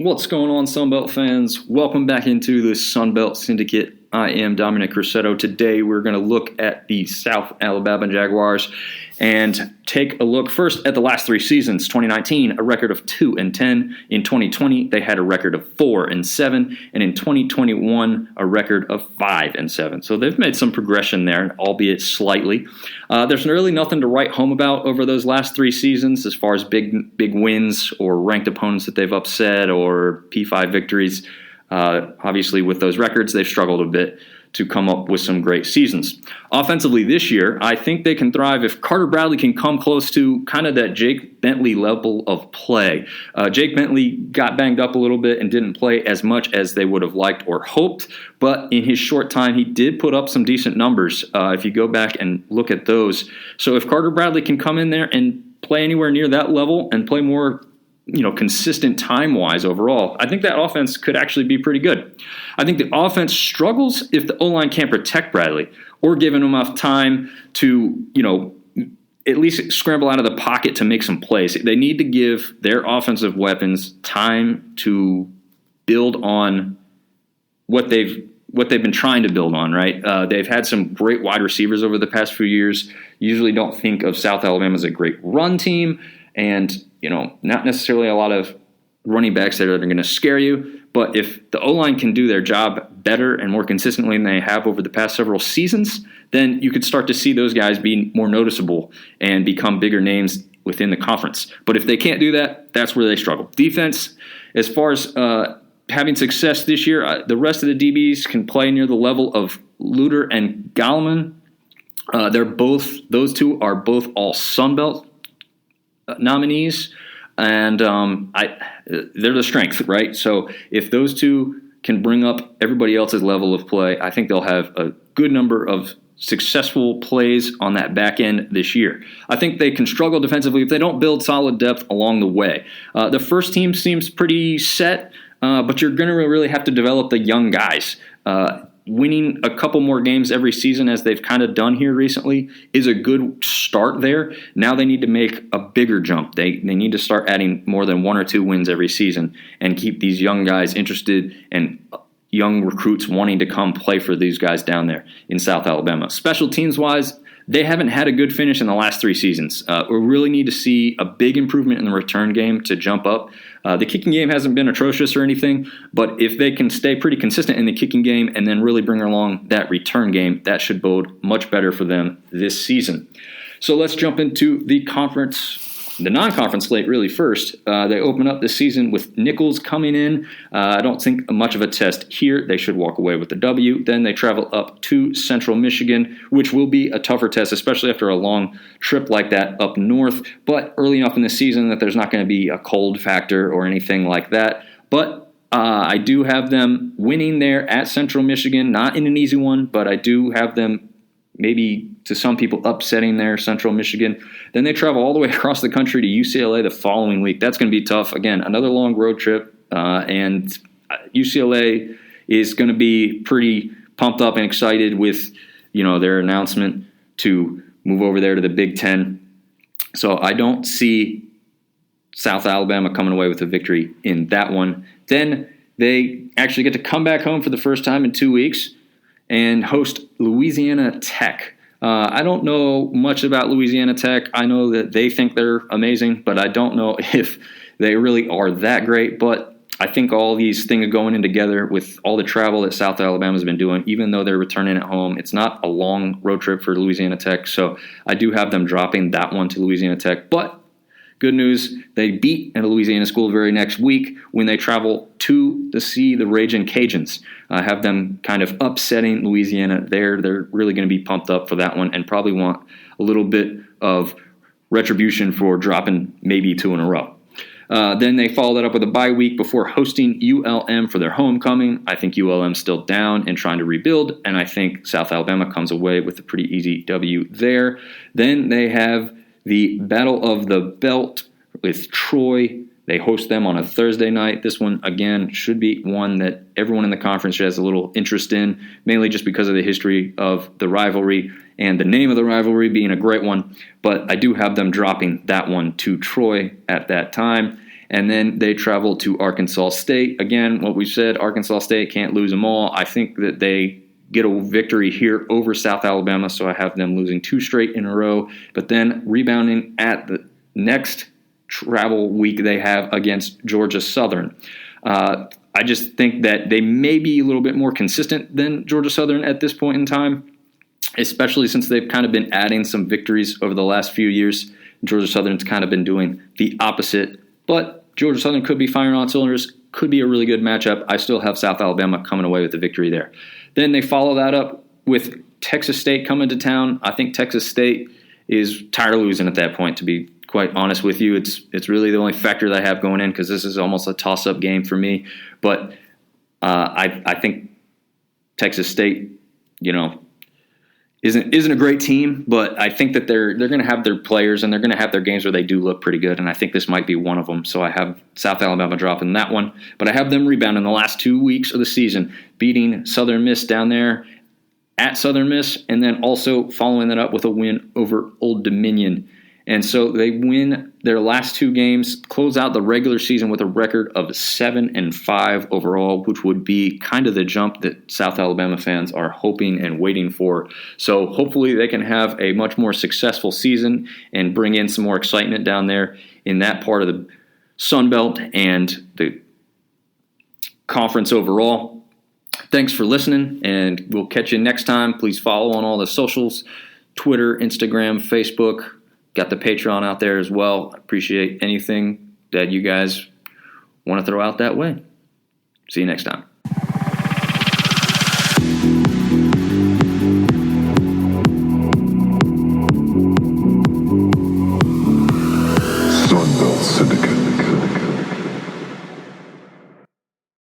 What's going on, Sunbelt fans? Welcome back into the Sunbelt Syndicate. I am Dominic Crusetto. Today we're going to look at the South Alabama Jaguars and take a look first at the last three seasons. 2019, a record of 2-10. In 2020, they had a record of 4-7. And in 2021, a record of 5-7. So they've made some progression there, albeit slightly. There's really nothing to write home about over those last three seasons as far as big wins or ranked opponents that they've upset or P5 victories. Obviously, with those records, they've struggled a bit to come up with some great seasons. Offensively this year, I think they can thrive if Carter Bradley can come close to kind of that Jake Bentley level of play. Jake Bentley got banged up a little bit and didn't play as much as they would have liked or hoped, but in his short time, he did put up some decent numbers if you go back and look at those. So if Carter Bradley can come in there and play anywhere near that level and play more consistent time-wise overall, I think that offense could actually be pretty good. I think the offense struggles if the O-line can't protect Bradley or give him enough time to, at least scramble out of the pocket to make some plays. They need to give their offensive weapons time to build on what they've been trying to build on, right? They've had some great wide receivers over the past few years. Usually don't think of South Alabama as a great run team, and not necessarily a lot of running backs that are going to scare you. But if the O-line can do their job better and more consistently than they have over the past several seasons, then you could start to see those guys be more noticeable and become bigger names within the conference. But if they can't do that, that's where they struggle. Defense, as far as having success this year, the rest of the DBs can play near the level of Luter and Gallman. Those two are both all Sunbelt nominees, and they're the strength, right? So if those two can bring up everybody else's level of play, I think they'll have a good number of successful plays on that back end this year. I think they can struggle defensively if they don't build solid depth along the way. The first team seems pretty set, but you're going to really have to develop the young guys. Winning a couple more games every season, as they've kind of done here recently, is a good start there. Now they need to make a bigger jump. They need to start adding more than 1 or 2 wins every season and keep these young guys interested and young recruits wanting to come play for these guys down there in South Alabama. Special teams-wise, they haven't had a good finish in the last 3 seasons. We really need to see a big improvement in the return game to jump up. The kicking game hasn't been atrocious or anything, but if they can stay pretty consistent in the kicking game and then really bring along that return game, that should bode much better for them this season. So let's jump into the non-conference slate really first. They open up this season with Nichols coming in. I don't think much of a test here. They should walk away with the W. Then they travel up to Central Michigan, which will be a tougher test, especially after a long trip like that up north, but early enough in the season that there's not going to be a cold factor or anything like that. But I do have them winning there at Central Michigan, not in an easy one, but I do have them maybe to some people upsetting their Central Michigan. Then they travel all the way across the country to UCLA the following week. That's going to be tough. Again, another long road trip, and UCLA is going to be pretty pumped up and excited with their announcement to move over there to the Big Ten. So I don't see South Alabama coming away with a victory in that one. Then they actually get to come back home for the first time in 2 weeks and host Louisiana Tech. I don't know much about Louisiana Tech. I know that they think they're amazing, but I don't know if they really are that great. But I think all these things going in together with all the travel that South Alabama's been doing, even though they're returning at home, it's not a long road trip for Louisiana Tech. So I do have them dropping that one to Louisiana Tech. But good news, they beat at a Louisiana school the very next week when they travel to see the Ragin' Cajuns. I have them kind of upsetting Louisiana there. They're really going to be pumped up for that one and probably want a little bit of retribution for dropping maybe 2 in a row. Then they follow that up with a bye week before hosting ULM for their homecoming. I think ULM's still down and trying to rebuild, and I think South Alabama comes away with a pretty easy W there. Then they have the Battle of the Belt with Troy. They host them on a Thursday night. This one, again, should be one that everyone in the conference has a little interest in, mainly just because of the history of the rivalry and the name of the rivalry being a great one. But I do have them dropping that one to Troy at that time. And then they travel to Arkansas State. Again, what we said, Arkansas State can't lose them all. I think that they get a victory here over South Alabama, so I have them losing 2 straight in a row, but then rebounding at the next travel week they have against Georgia Southern. I just think that they may be a little bit more consistent than Georgia Southern at this point in time, especially since they've kind of been adding some victories over the last few years. Georgia Southern's kind of been doing the opposite, but Georgia Southern could be firing on cylinders, could be a really good matchup. I still have South Alabama coming away with the victory there. Then they follow that up with Texas State coming to town. I think Texas State is tired of losing at that point, to be quite honest with you. It's really the only factor that I have going in, because this is almost a toss-up game for me. But I think Texas State, isn't a great team, but I think that they're going to have their players and they're going to have their games where they do look pretty good, and I think this might be one of them. So I have South Alabama dropping that one, but I have them rebounding the last 2 weeks of the season, beating Southern Miss down there at Southern Miss, and then also following that up with a win over Old Dominion. And so they win their last 2 games, close out the regular season with a record of 7-5 overall, which would be kind of the jump that South Alabama fans are hoping and waiting for. So hopefully they can have a much more successful season and bring in some more excitement down there in that part of the Sun Belt and the conference overall. Thanks for listening, and we'll catch you next time. Please follow on all the socials, Twitter, Instagram, Facebook. Got the Patreon out there as well. I appreciate anything that you guys want to throw out that way. See you next time.